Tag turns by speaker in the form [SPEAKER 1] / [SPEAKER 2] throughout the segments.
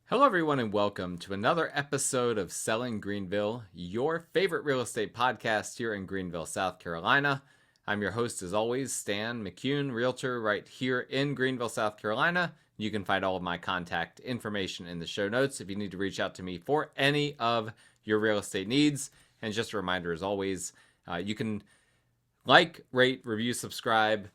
[SPEAKER 1] Hello, everyone, and welcome to another episode of Selling Greenville, your favorite real estate podcast here in Greenville, South Carolina. I'm your host, as always, Stan McCune, realtor right here in Greenville, South Carolina. You can find all of my contact information in the show notes if you need to reach out to me for any of your real estate needs. And just a reminder, as always, you can like, rate, review, subscribe,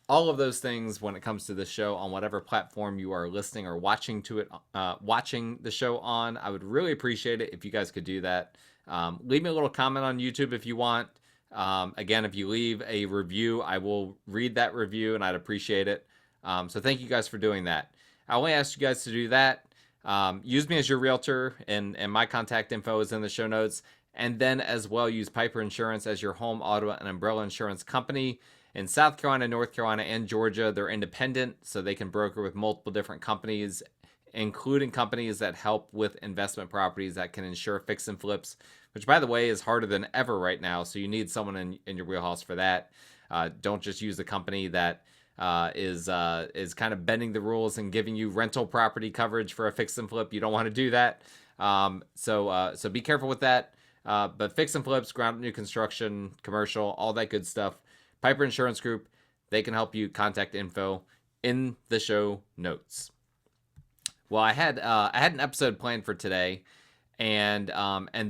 [SPEAKER 1] all of those things when it comes to this show on whatever platform you are listening or watching the show on. I would really appreciate it if you guys could do that. Leave me a little comment on YouTube if you want. Again, if you leave a review, I will read that review and I'd appreciate it. So thank you guys for doing that. I only ask you guys to do that. Use me as your realtor, and my contact info is in the show notes. And then as well, use Piper Insurance as your home, auto, and umbrella insurance company. In South Carolina, North Carolina, and Georgia, they're independent, so they can broker with multiple different companies, including companies that help with investment properties that can insure fix and flips, which, by the way, is harder than ever right now. So you need someone in your wheelhouse for that. Don't just use a company that is kind of bending the rules and giving you rental property coverage for a fix and flip. You don't want to do that. So be careful with that. But fix and flips, ground new construction, commercial, all that good stuff. Piper Insurance Group, they can help you. Contact info in the show notes. Well, I had an episode planned for today, and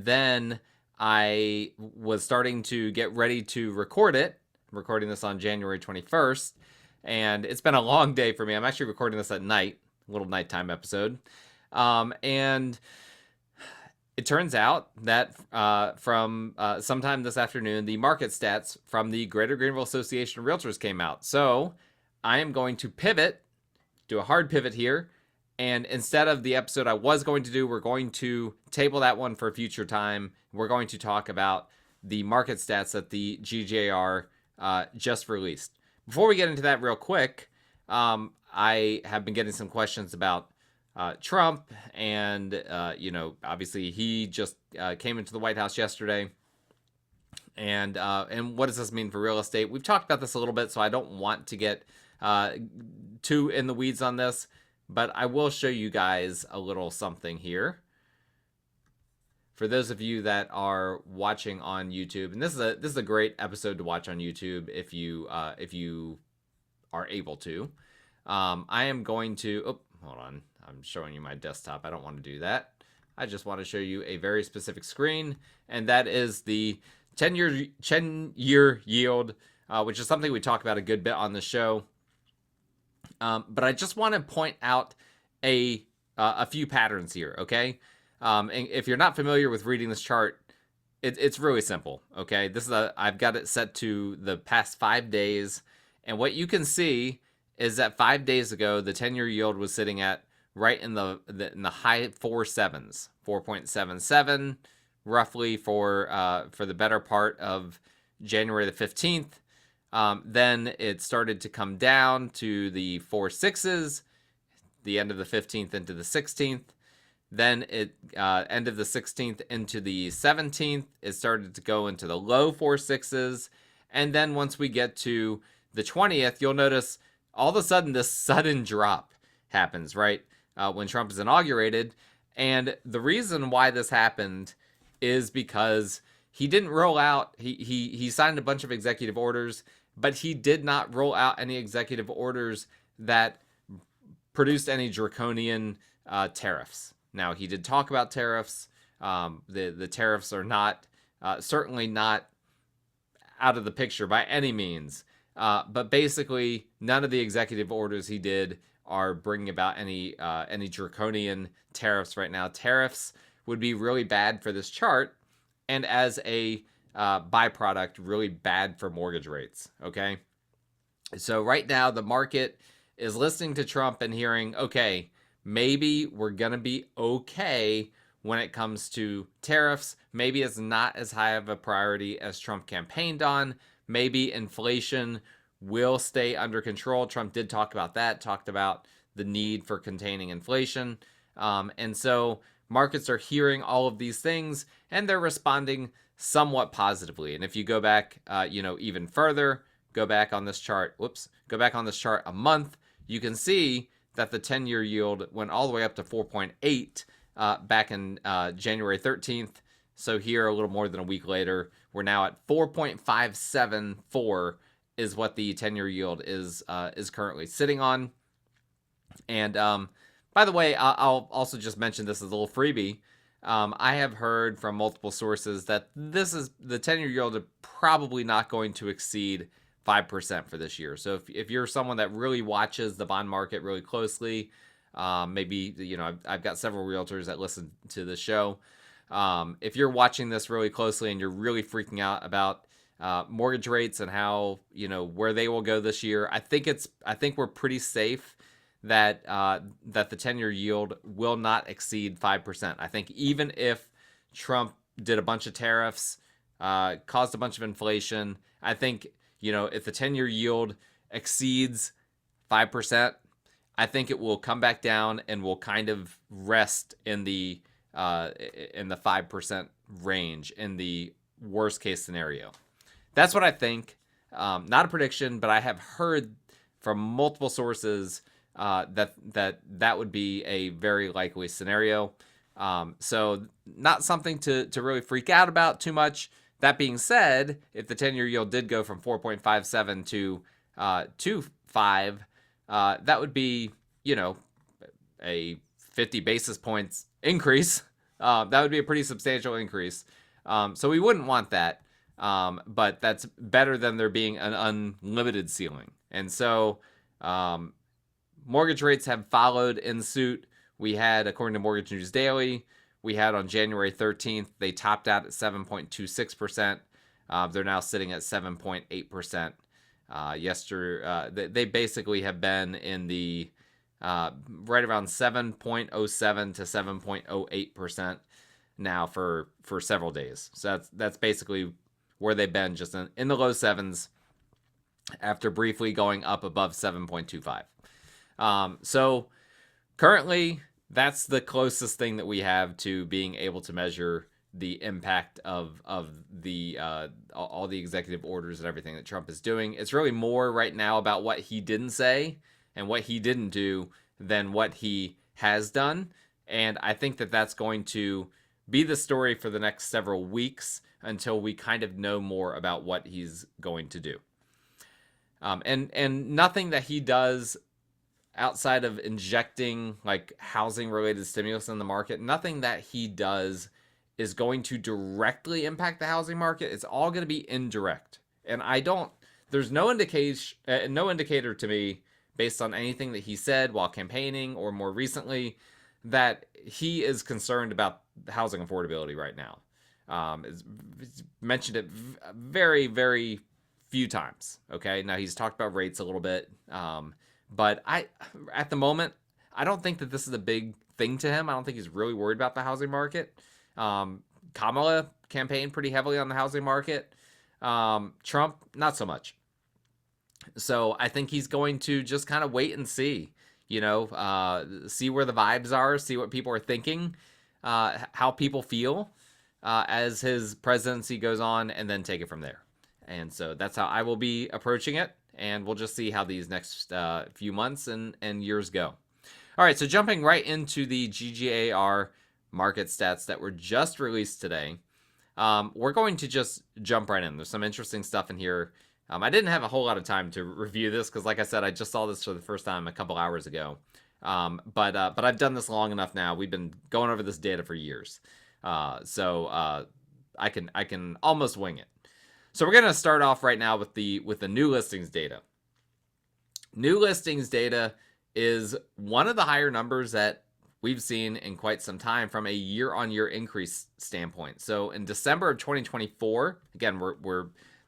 [SPEAKER 1] then I was starting to get ready to record it. I'm recording this on January 21st, and it's been a long day for me. I'm actually recording this at night, a little nighttime episode, and it turns out that from sometime this afternoon, the market stats from the Greater Greenville Association of Realtors came out. So I am going to pivot, do a hard pivot here. And instead of the episode I was going to do, we're going to table that one for a future time. We're going to talk about the market stats that the GJR just released. Before we get into that real quick, I have been getting some questions about Trump, and obviously he just came into the White House yesterday, and what does this mean for real estate? We've talked about this a little bit, so I don't want to get too in the weeds on this, but I will show you guys a little something here. For those of you that are watching on YouTube, and this is a great episode to watch on YouTube if you are able to. I am going to hold on. I'm showing you my desktop. I don't want to do that. I just want to show you a very specific screen, and that is the 10-year yield, which is something we talk about a good bit on the show. But I just want to point out a few patterns here, okay? And if you're not familiar with reading this chart, it's really simple, okay? I've got it set to the past 5 days, and what you can see is that 5 days ago, the 10-year yield was sitting at right in the high 4.7s, 4.77, roughly for the better part of January the 15th. Then it started to come down to the 4.6s, the end of the 15th into the 16th. Then it end of the 16th into the 17th, it started to go into the low 4.6s. And then once we get to the 20th, you'll notice all of a sudden this sudden drop happens, right? When Trump is inaugurated. And the reason why this happened is because he didn't roll out, he signed a bunch of executive orders, but he did not roll out any executive orders that produced any draconian tariffs. Now, he did talk about tariffs. The tariffs are not, certainly not out of the picture by any means. But basically, none of the executive orders he did are bringing about any draconian tariffs right now. Tariffs would be really bad for this chart, and as a byproduct, really bad for mortgage rates, okay? So right now, the market is listening to Trump and hearing, okay, maybe we're going to be okay when it comes to tariffs. Maybe it's not as high of a priority as Trump campaigned on. Maybe inflation will stay under control. Trump did talk about that, talked about the need for containing inflation. And so markets are hearing all of these things, and they're responding somewhat positively. And if you go back, even further, go back on this chart a month, you can see that the 10-year yield went all the way up to 4.8 back in January 13th. So here, a little more than a week later, we're now at 4.574 is what the 10-year yield is currently sitting on. And by the way, I'll also just mention this as a little freebie. I have heard from multiple sources that this is the 10-year yield is probably not going to exceed 5% for this year. So if you're someone that really watches the bond market really closely, maybe, you know, I've got several realtors that listen to the show. If you're watching this really closely and you're really freaking out about mortgage rates and how, you know, where they will go this year, I think we're pretty safe that that the 10-year yield will not exceed 5%. I think even if Trump did a bunch of tariffs, caused a bunch of inflation, I think, you know, if the 10-year yield exceeds 5%, I think it will come back down and will kind of rest in the 5% range in the worst case scenario. That's what I think. Not a prediction, but I have heard from multiple sources that would be a very likely scenario. So not something to really freak out about too much. That being said, if the 10-year yield did go from 4.57 to 5, that would be, you know, a 50 basis points increase. That would be a pretty substantial increase. So we wouldn't want that. But that's better than there being an unlimited ceiling. And so mortgage rates have followed in suit. We had, according to Mortgage News Daily, we had on January 13th, they topped out at 7.26%. They're now sitting at 7.8%. They basically have been in the right around 7.07 to 7.08% now for several days. So that's basically where they've been, just in the low sevens after briefly going up above 7.25. So currently, that's the closest thing that we have to being able to measure the impact of the all the executive orders and everything that Trump is doing. It's really more right now about what he didn't say and what he didn't do than what he has done. And I think that that's going to be the story for the next several weeks until we kind of know more about what he's going to do. And nothing that he does outside of injecting like housing related stimulus in the market, nothing that he does is going to directly impact the housing market. It's all going to be indirect. And there's no indicator to me based on anything that he said while campaigning or more recently that he is concerned about housing affordability right now. He's mentioned it very, very few times. Okay. Now he's talked about rates a little bit. But at the moment, I don't think that this is a big thing to him. I don't think he's really worried about the housing market. Kamala campaigned pretty heavily on the housing market. Trump, not so much. So I think he's going to just kind of wait and see, see where the vibes are, see what people are thinking, how people feel as his presidency goes on, and then take it from there. And so that's how I will be approaching it. And we'll just see how these next few months and years go. All right, so jumping right into the GGAR market stats that were just released today, we're going to just jump right in. There's some interesting stuff in here. I didn't have a whole lot of time to review this because, like I said, I just saw this for the first time a couple hours ago. But I've done this long enough now. We've been going over this data for years, so I can almost wing it. So we're going to start off right now with the new listings data. New listings data is one of the higher numbers that we've seen in quite some time from a year-on-year increase standpoint. So in December of 2024, again,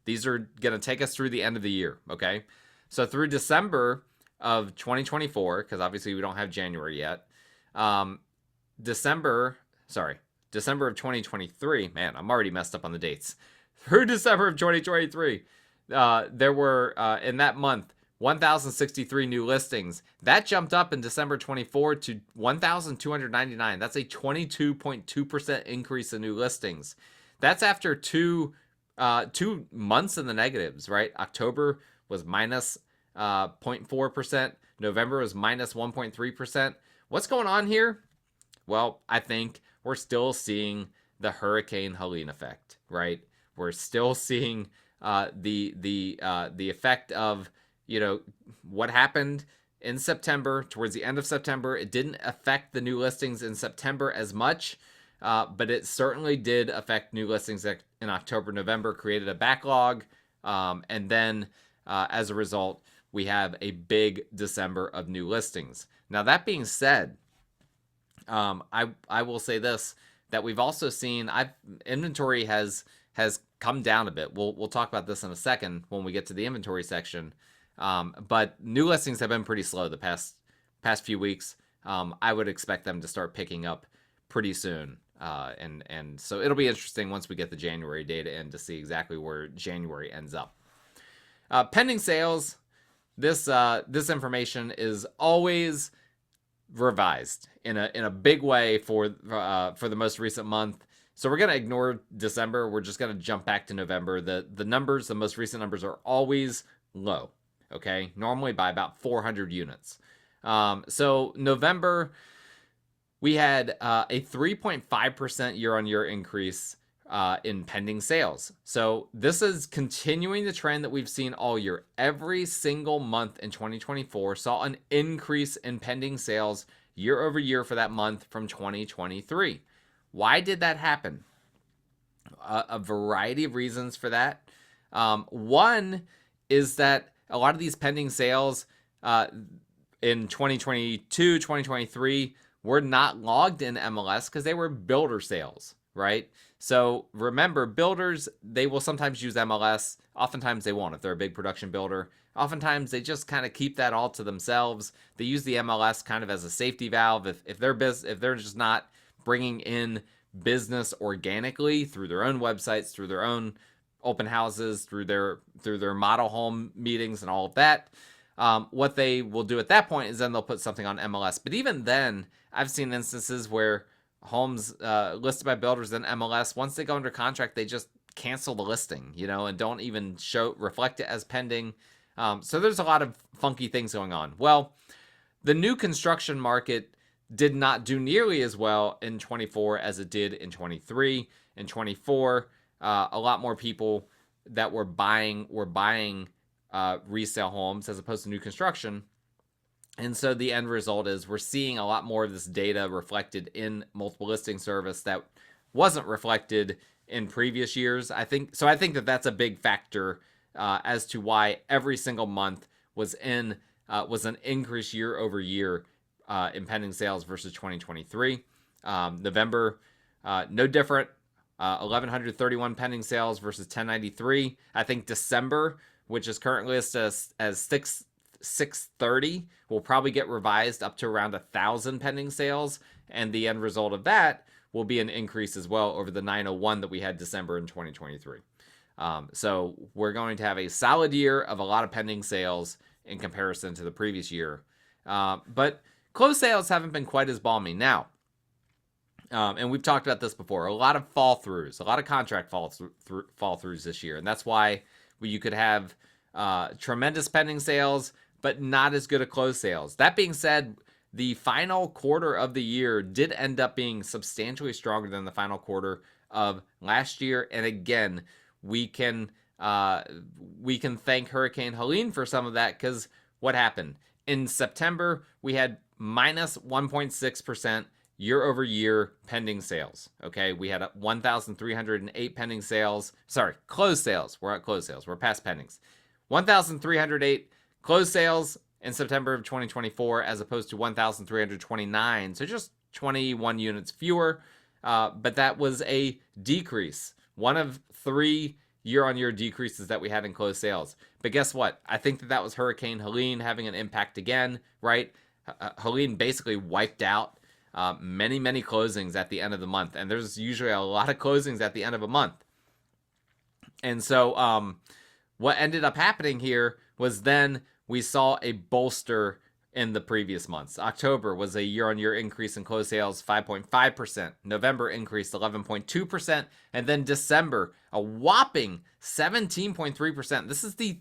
[SPEAKER 1] these are going to take us through the end of the year, okay? So through December of 2024, because obviously we don't have January yet, December of 2023, man, I'm already messed up on the dates. Through December of 2023, there were, in that month, 1,063 new listings. That jumped up in December 24 to 1,299. That's a 22.2% increase in new listings. That's after two months in the negatives, right? October was minus 0.4%. November was minus 1.3%. What's going on here? Well, I think we're still seeing the Hurricane Helene effect, right? We're still seeing the effect of, what happened in September, towards the end of September. It didn't affect the new listings in September as much, but it certainly did affect new listings in October, November, created a backlog, and then as a result, we have a big December of new listings. Now, that being said, I will say this, that we've also seen inventory has come down a bit. We'll talk about this in a second when we get to the inventory section. But new listings have been pretty slow the past few weeks. I would expect them to start picking up pretty soon. And so it'll be interesting once we get the January data in to see exactly where January ends up. Pending sales, this information is always revised in a big way for the most recent month. So we're going to ignore December. We're just going to jump back to November. The numbers, the most recent numbers, are always low, okay? Normally by about 400 units. So November, we had a 3.5% year-on-year increase in pending sales. So this is continuing the trend that we've seen all year. Every single month in 2024 saw an increase in pending sales year over year for that month from 2023. Why did that happen? A variety of reasons for that. One is that a lot of these pending sales in 2022, 2023 were not logged in MLS because they were builder sales, right? So remember, builders, they will sometimes use MLS. Oftentimes they won't if they're a big production builder. Oftentimes they just kind of keep that all to themselves. They use the MLS kind of as a safety valve. If they're just not bringing in business organically through their own websites, through their own open houses, through their model home meetings and all of that, what they will do at that point is then they'll put something on MLS. But even then, I've seen instances where homes listed by builders in MLS, once they go under contract, they just cancel the listing, and don't even reflect it as pending. So there's a lot of funky things going on. Well, the new construction market did not do nearly as well in 24 as it did in 23. In 24, a lot more people that were buying resale homes as opposed to new construction. And so the end result is we're seeing a lot more of this data reflected in multiple listing service that wasn't reflected in previous years. I think that that's a big factor as to why every single month was an increase year over year in pending sales versus 2023. November, no different. 1,131 pending sales versus 1093. I think December, which is currently listed as 630, will probably get revised up to around 1,000 pending sales, and the end result of that will be an increase as well over the 901 that we had December in 2023. So we're going to have a solid year of a lot of pending sales in comparison to the previous year. But closed sales haven't been quite as balmy. Now, and we've talked about this before, a lot of fall-throughs, a lot of contract fall-throughs this year. And that's why you could have tremendous pending sales, but not as good at closed sales. That being said, the final quarter of the year did end up being substantially stronger than the final quarter of last year. And again, we can thank Hurricane Helene for some of that, because what happened? In September, we had minus 1.6% year over year pending sales. Okay, we had 1,308 pending sales. Sorry, closed sales. We're at closed sales. We're past pendings. 1,308 closed sales in September of 2024 as opposed to 1,329. So just 21 units fewer. But that was a decrease. One of 3 year-on-year decreases that we had in closed sales. But guess what? I think that was Hurricane Helene having an impact again, right? Helene basically wiped out many closings at the end of the month. And there's usually a lot of closings at the end of a month. And so what ended up happening here was then we saw a bolster in the previous months. October was a year-on-year increase in closed sales, 5.5%. November increased 11.2%. And then December, a whopping 17.3%. This is the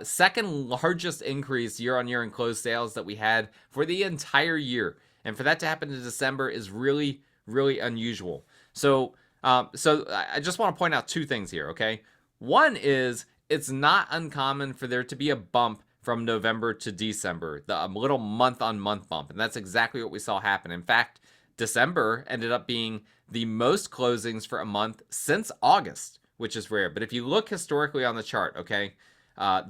[SPEAKER 1] Second largest increase year on year in closed sales that we had for the entire year. And for that to happen in December is really, really unusual. So I just want to point out two things here, okay? One is it's not uncommon for there to be a bump from November to December, the little month on month bump. And that's exactly what we saw happen. In fact, December ended up being the most closings for a month since August, which is rare. But if you look historically on the chart, okay,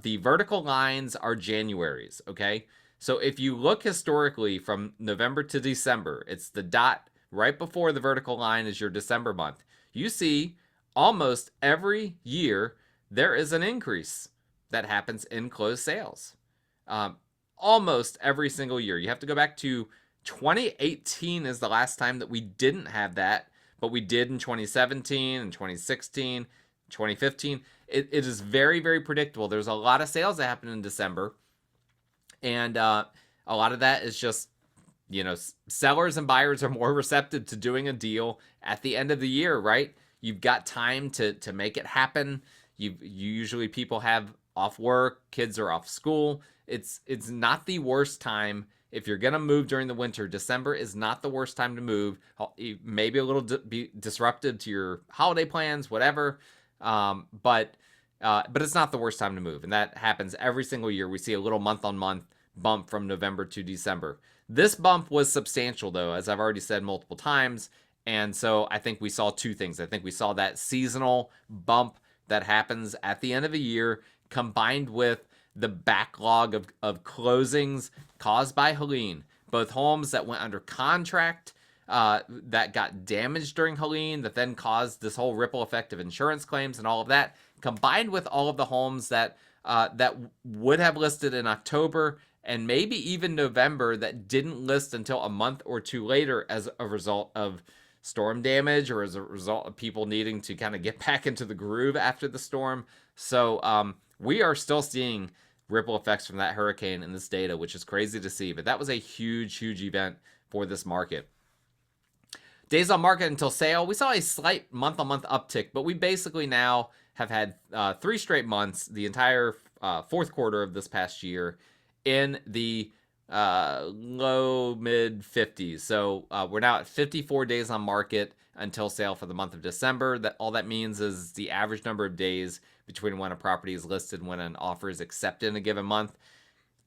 [SPEAKER 1] the vertical lines are January's, okay? So if you look historically from November to December, it's the dot right before the vertical line is your December month. You see almost every year there is an increase that happens in closed sales. Almost every single year. You have to go back to 2018 is the last time that we didn't have that, but we did in 2017 and 2016, 2015. It is very, very predictable. There's a lot of sales that happen in December, and a lot of that is just, sellers and buyers are more receptive to doing a deal at the end of the year, right? You've got time to make it happen. Usually people have off work, kids are off school. It's not the worst time. If you're going to move during the winter, December is not the worst time to move. Maybe a little be disruptive to your holiday plans, whatever. But it's not the worst time to move. And that happens every single year. We see a little month-on-month bump from November to December. This bump was substantial, though, as I've already said multiple times. And so I think we saw two things. I think we saw that seasonal bump that happens at the end of a year combined with the backlog of closings caused by Helene. Both homes that went under contract that got damaged during Helene that then caused this whole ripple effect of insurance claims and all of that, combined with all of the homes that would have listed in October and maybe even November that didn't list until a month or two later as a result of storm damage or as a result of people needing to kind of get back into the groove after the storm. So we are still seeing ripple effects from that hurricane in this data, which is crazy to see. But that was a huge, huge event for this market. Days on market until sale, we saw a slight month-on-month uptick, but we basically now have had 3 straight months, the entire fourth quarter of this past year, in the low mid 50s. So we're now at 54 days on market until sale for the month of December. That all that means is the average number of days between when a property is listed and when an offer is accepted in a given month.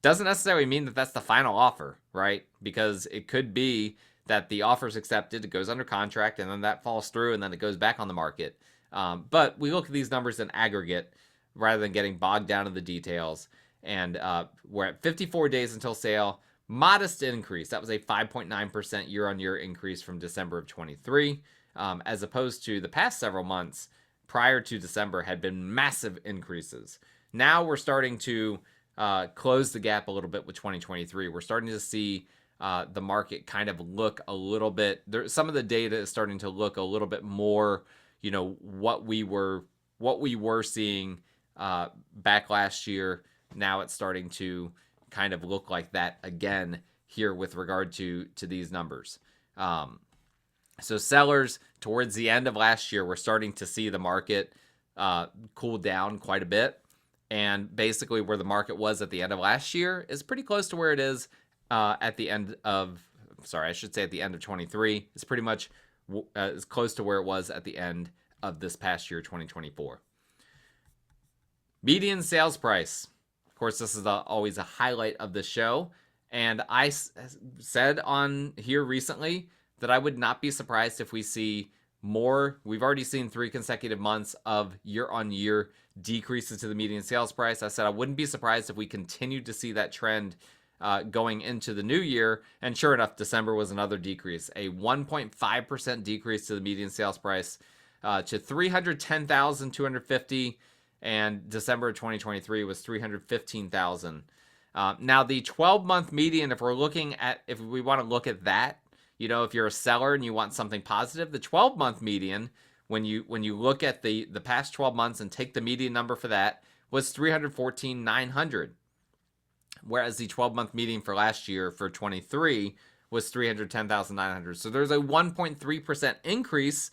[SPEAKER 1] Doesn't necessarily mean that that's the final offer, right? Because it could be that the offer is accepted, it goes under contract, and then that falls through, and then it goes back on the market. But we look at these numbers in aggregate rather than getting bogged down in the details. And we're at 54 days until sale. Modest increase. That was a 5.9% year-on-year increase from December of 23, as opposed to the past several months prior to December had been massive increases. Now we're starting to close the gap a little bit with 2023. We're starting to see the market kind of look a little bit. Some of the data is starting to look a little bit more, what we were seeing back last year. Now it's starting to kind of look like that again here with regard to these numbers. So sellers, towards the end of last year, we're starting to see the market cool down quite a bit. And basically where the market was at the end of last year is pretty close to where it is at the end of 23. It's pretty much as close to where it was at the end of this past year, 2024. Median sales price. Of course, this is always a highlight of the show. And I said on here recently that I would not be surprised if we see more. We've already seen 3 consecutive months of year-on-year decreases to the median sales price. I said I wouldn't be surprised if we continued to see that trend going into the new year. And sure enough, December was another decrease, a 1.5% decrease to the median sales price to $310,250. And December of 2023 was $315,000. Now the 12-month median, if we want to look at that, if you're a seller and you want something positive, the 12-month median, when you look at the past 12 months and take the median number for that, was $314,900. Whereas the 12-month median for last year for 23 was $310,900. So there's a 1.3% increase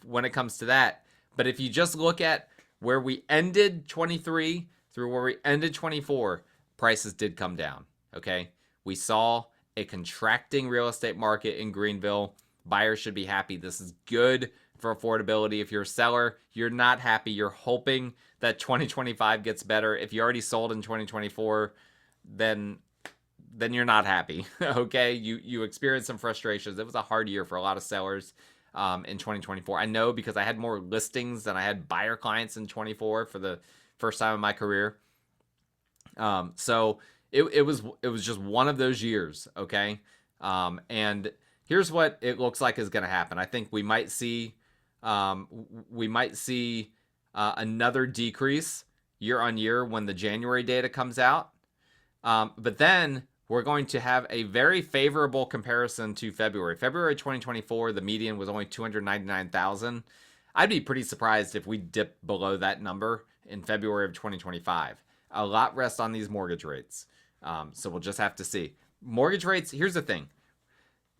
[SPEAKER 1] when it comes to that. But if you just look at where we ended 23 through where we ended 24, prices did come down. Okay. We saw a contracting real estate market in Greenville. Buyers should be happy. This is good for affordability. If you're a seller, you're not happy. You're hoping that 2025 gets better. If you already sold in 2024, then you're not happy. Okay, you experienced some frustrations. It was a hard year for a lot of sellers in 2024. I know because I had more listings than I had buyer clients in 24 for the first time in my career. So it was just one of those years. Okay, and here's what it looks like is going to happen. I think we might see another decrease year on year when the January data comes out. But then we're going to have a very favorable comparison to February. February 2024, the median was only 299,000. I'd be pretty surprised if we dip below that number in February of 2025. A lot rests on these mortgage rates. So we'll just have to see. Mortgage rates, here's the thing.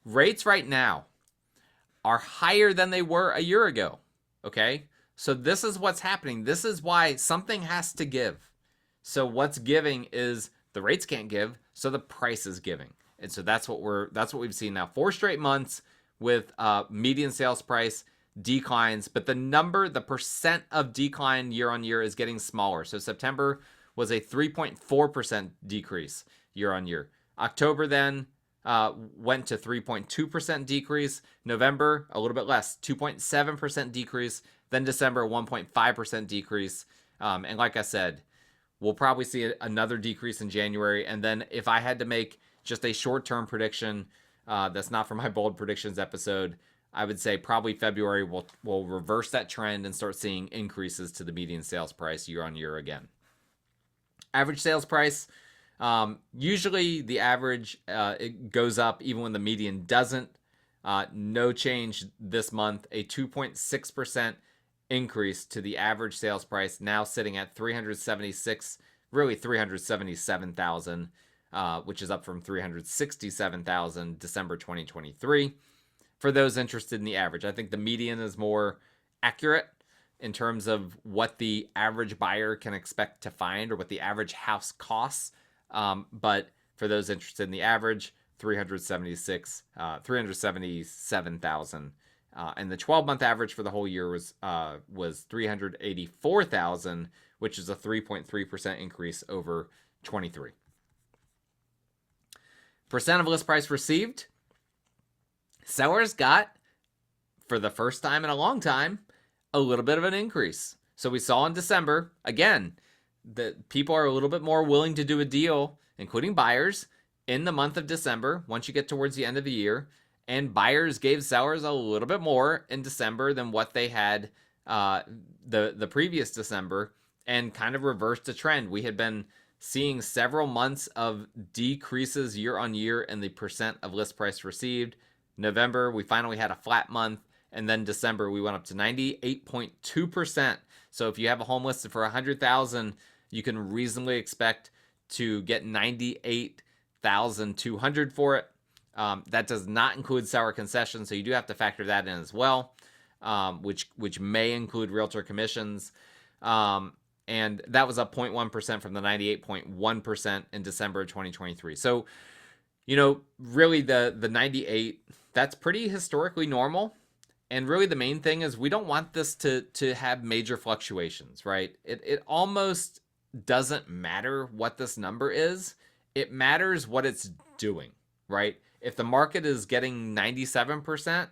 [SPEAKER 1] Rates right now are higher than they were a year ago. Okay? So this is what's happening. This is why something has to give. So what's giving is the rates can't give, so the price is giving. And so that's what we've seen now. 4 straight months with median sales price declines, but the percent of decline year on year is getting smaller. So September was a 3.4% decrease year on year. October then went to 3.2% decrease. November, a little bit less, 2.7% decrease. Then December, 1.5% decrease. And like I said, we'll probably see another decrease in January. And then if I had to make just a short-term prediction that's not from my bold predictions episode, I would say probably February will reverse that trend and start seeing increases to the median sales price year on year again. Average sales price, usually the average it goes up even when the median doesn't. No change this month, a 2.6% increase to the average sales price, now sitting at 377,000, which is up from 367,000 December 2023. For those interested in the average, I think the median is more accurate in terms of what the average buyer can expect to find or what the average house costs. But for those interested in the average, 377,000. And the 12-month average for the whole year was 384,000, which is a 3.3% increase over 23. Percent of list price received. Sellers got, for the first time in a long time, a little bit of an increase. So we saw in December, again, that people are a little bit more willing to do a deal, including buyers, in the month of December, once you get towards the end of the year. And buyers gave sellers a little bit more in December than what they had the previous December, and kind of reversed the trend. We had been seeing several months of decreases year on year in the percent of list price received. November, we finally had a flat month, and then December we went up to 98.2%. So if you have a home listed for $100,000, you can reasonably expect to get $98,200 for it. That does not include seller concessions, so you do have to factor that in as well, which may include realtor commissions. And that was up 0.1% from the 98.1% in December of 2023. So, really the 98, that's pretty historically normal. And really the main thing is we don't want this to have major fluctuations, right? It almost doesn't matter what this number is. It matters what it's doing, right? If the market is getting 97%,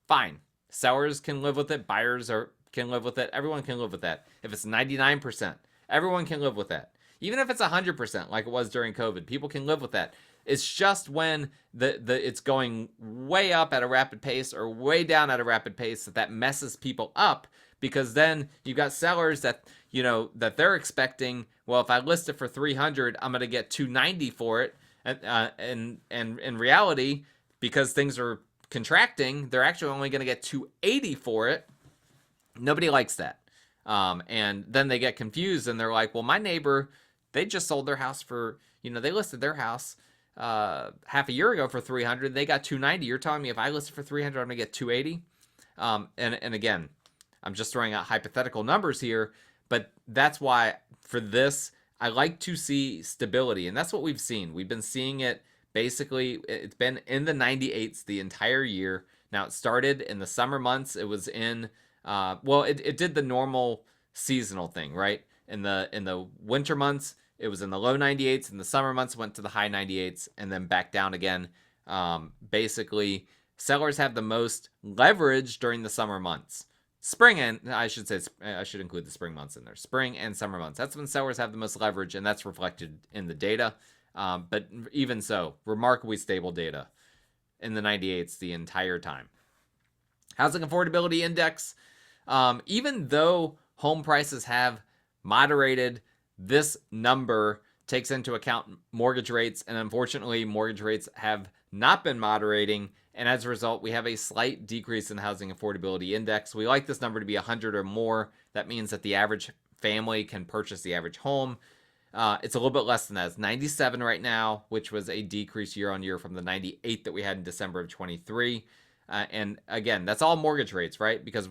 [SPEAKER 1] fine. Sellers can live with it. Buyers can live with it. Everyone can live with that. If it's 99%, everyone can live with that. Even if it's 100%, like it was during COVID, people can live with that. It's just when it's going way up at a rapid pace or way down at a rapid pace that messes people up, because then you've got sellers that that they're expecting, well, if I list it for 300, I'm going to get 290 for it. And in reality, because things are contracting, they're actually only going to get 280 for it. Nobody likes that. And then they get confused and they're like, well, my neighbor, they just sold their house for, they listed their house half a year ago for 300. They got 290. You're telling me if I list it for 300, I'm going to get 280? And again, I'm just throwing out hypothetical numbers here, But that's why for this, I like to see stability. And that's what we've seen. We've been seeing it basically, it's been in the 98s the entire year. Now it started in the summer months. It was in, it did the normal seasonal thing, right? In the winter months, it was in the low 98s. In the summer months, it went to the high 98s and then back down again. Basically, sellers have the most leverage during the summer months. Spring and I should include the spring months in there. Spring and summer months. That's when sellers have the most leverage, and that's reflected in the data. But even so, remarkably stable data in the 98s the entire time. Housing affordability index. Even though home prices have moderated, this number takes into account mortgage rates, and unfortunately, mortgage rates have not been moderating, and as a result, we have a slight decrease in the housing affordability index. We like this number to be 100 or more. That means that the average family can purchase the average home. It's a little bit less than that. It's 97 right now, which was a decrease year on year from the 98 that we had in December of 23. And again, that's all mortgage rates, right? Because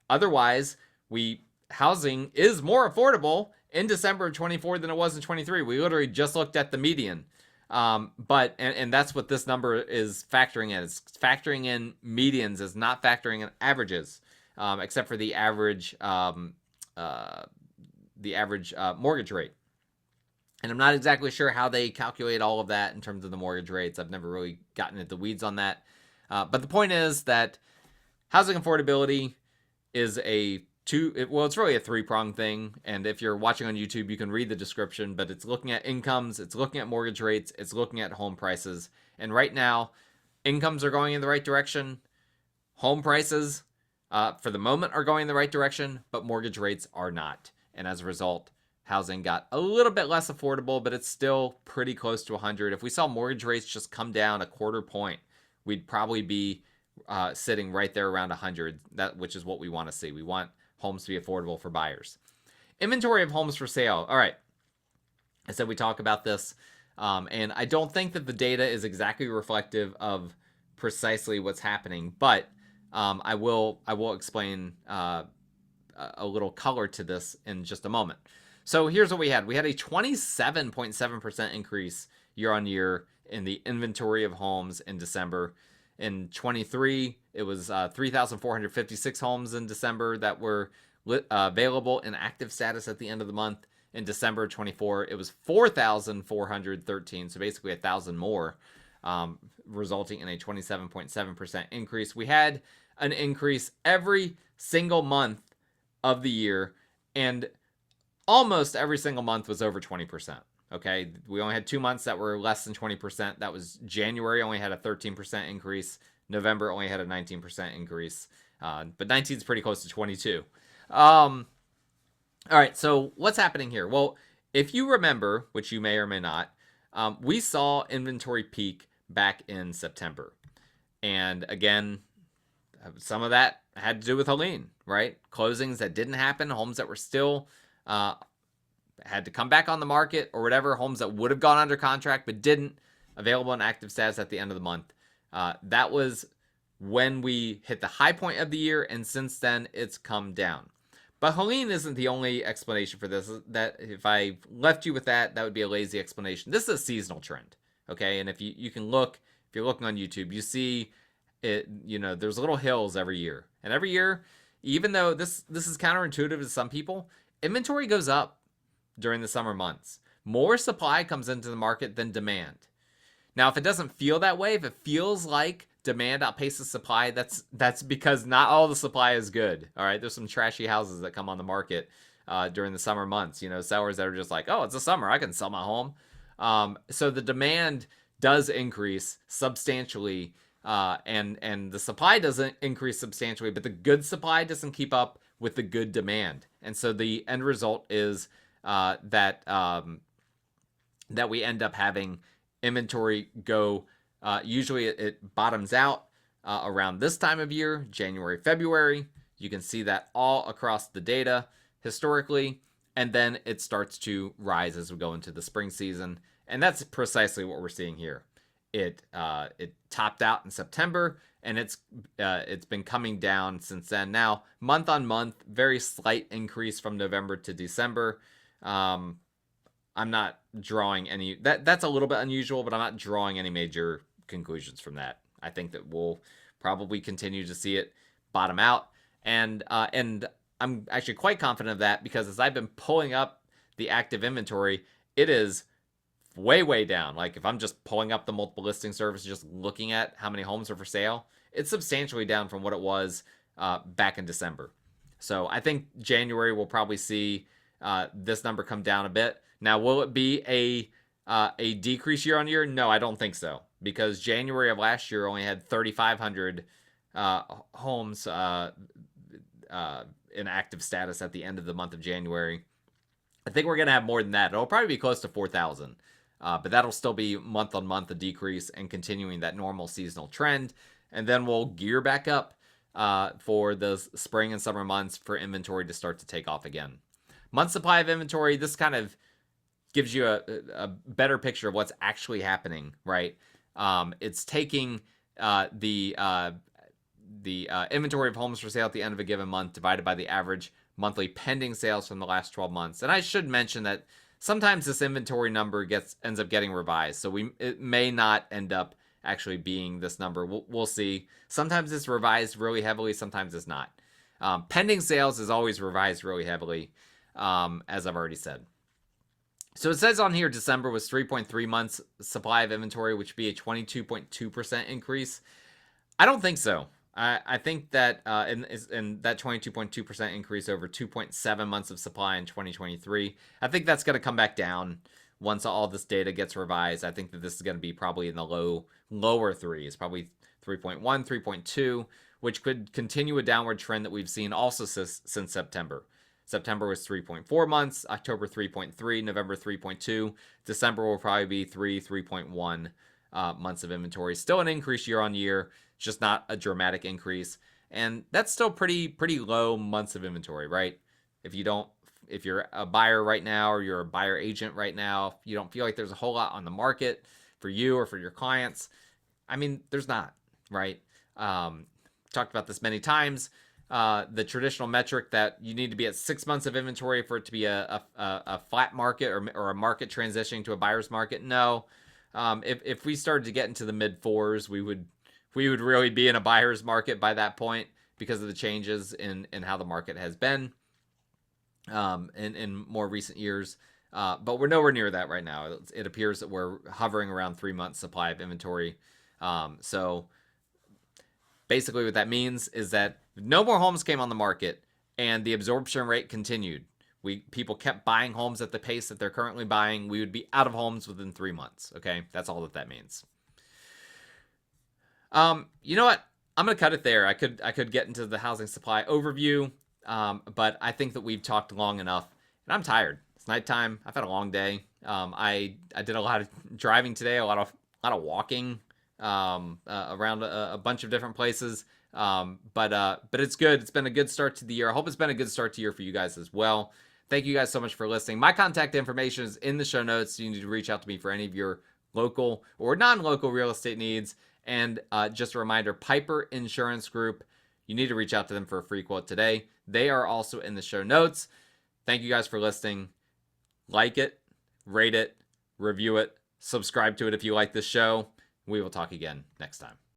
[SPEAKER 1] otherwise, housing is more affordable in December of 24 than it was in 23. We literally just looked at the median. But that's what this number is factoring in. It's factoring in medians, is not factoring in averages, except for the average mortgage rate. And I'm not exactly sure how they calculate all of that in terms of the mortgage rates. I've never really gotten into the weeds on that. But the point is that housing affordability is it's really a three-pronged thing. And if you're watching on YouTube, you can read the description, but it's looking at incomes, it's looking at mortgage rates, it's looking at home prices. And right now, incomes are going in the right direction. Home prices, for the moment, are going in the right direction, but mortgage rates are not. And as a result, housing got a little bit less affordable, but it's still pretty close to 100. If we saw mortgage rates just come down a quarter point, we'd probably be sitting right there around 100, which is what we want to see. We want homes to be affordable for buyers. Inventory of homes for sale. All right. I said we talk about this, and I don't think that the data is exactly reflective of precisely what's happening, but I will explain a little color to this in just a moment. So here's what we had. We had a 27.7% increase year on year in the inventory of homes in December. In 23, it was 3,456 homes in December that were available in active status at the end of the month. In December 24, it was 4,413, so basically 1,000 more, resulting in a 27.7% increase. We had an increase every single month of the year, and almost every single month was over 20%. Okay, we only had 2 months that were less than 20%. That was January, only had a 13% increase. November only had a 19% increase. But 19 is pretty close to 22. All right, so what's happening here? Well, if you remember, which you may or may not, we saw inventory peak back in September. And again, some of that had to do with Helene, right? Closings that didn't happen, homes that were still had to come back on the market or whatever, homes that would have gone under contract but didn't, available in active status at the end of the month. That was when we hit the high point of the year, and since then it's come down. But Helene isn't the only explanation for this. That if I left you with that would be a lazy explanation. This is a seasonal trend, okay? And if you can look, if you're looking on YouTube, you see it, there's little hills every year. And every year, even though this is counterintuitive to some people, inventory goes up during the summer months. More supply comes into the market than demand. Now, if it doesn't feel that way, if it feels like demand outpaces supply, that's because not all the supply is good. All right, there's some trashy houses that come on the market during the summer months. Sellers that are just like, oh, it's the summer, I can sell my home. So the demand does increase substantially, and the supply doesn't increase substantially, but the good supply doesn't keep up with the good demand. And so the end result is that we end up having inventory go, usually it bottoms out around this time of year, January, February. You can see that all across the data historically, and then it starts to rise as we go into the spring season. And that's precisely what we're seeing here. It topped out in September, and it's been coming down since then. Now, month on month, very slight increase from November to December. I'm not drawing any that's a little bit unusual, but I'm not drawing any major conclusions from that. I think that we'll probably continue to see it bottom out, and I'm actually quite confident of that because as I've been pulling up the active inventory, it is way down. Like if I'm just pulling up the multiple listing service, just looking at how many homes are for sale, it's substantially down from what it was back in December. So I think January we'll probably see this number come down a bit. Now, will it be a decrease year on year? No, I don't think so, because January of last year only had 3,500 homes in active status at the end of the month of January. I think we're going to have more than that. It'll probably be close to 4,000. But that'll still be month on month a decrease and continuing that normal seasonal trend. And then we'll gear back up for the spring and summer months for inventory to start to take off again. Month supply of inventory, this kind of gives you a better picture of what's actually happening, right? It's taking the inventory of homes for sale at the end of a given month divided by the average monthly pending sales from the last 12 months. And I should mention that sometimes this inventory number ends up getting revised. So it may not end up actually being this number. We'll see. Sometimes it's revised really heavily. Sometimes it's not. Pending sales is always revised really heavily, as I've already said. So it says on here December was 3.3 months supply of inventory, which would be a 22.2% increase. I don't think so. I think that in that 22.2% increase over 2.7 months of supply in 2023, I think that's going to come back down once all this data gets revised. I think that this is going to be probably in the lower threes, probably 3.1, 3.2, which could continue a downward trend that we've seen also since September. September was 3.4 months, October 3.3, November 3.2, December will probably be 3.1 months of inventory. Still an increase year on year, just not a dramatic increase. And that's still pretty low months of inventory, right? If you're a buyer right now or you're a buyer agent right now, you don't feel like there's a whole lot on the market for you or for your clients. I mean, there's not, right? Talked about this many times. The traditional metric that you need to be at 6 months of inventory for it to be a flat market or a market transitioning to a buyer's market. No. If we started to get into the mid fours, we would really be in a buyer's market by that point because of the changes in how the market has been in more recent years. But we're nowhere near that right now. It appears that we're hovering around 3 months supply of inventory. So basically what that means is that no more homes came on the market and the absorption rate continued. People kept buying homes at the pace that they're currently buying. We would be out of homes within 3 months. Okay, that's all that means. You know what? I'm gonna cut it there. I could get into the housing supply overview, but I think that we've talked long enough, and I'm tired. It's nighttime. I've had a long day. I did a lot of driving today, a lot of walking around a bunch of different places. But it's good. It's been a good start to the year. I hope it's been a good start to the year for you guys as well. Thank you guys so much for listening. My contact information is in the show notes. You need to reach out to me for any of your local or non-local real estate needs. And just a reminder, Piper Insurance Group, you need to reach out to them for a free quote today. They are also in the show notes. Thank you guys for listening. Like it, rate it, review it, subscribe to it if you like this show. We will talk again next time.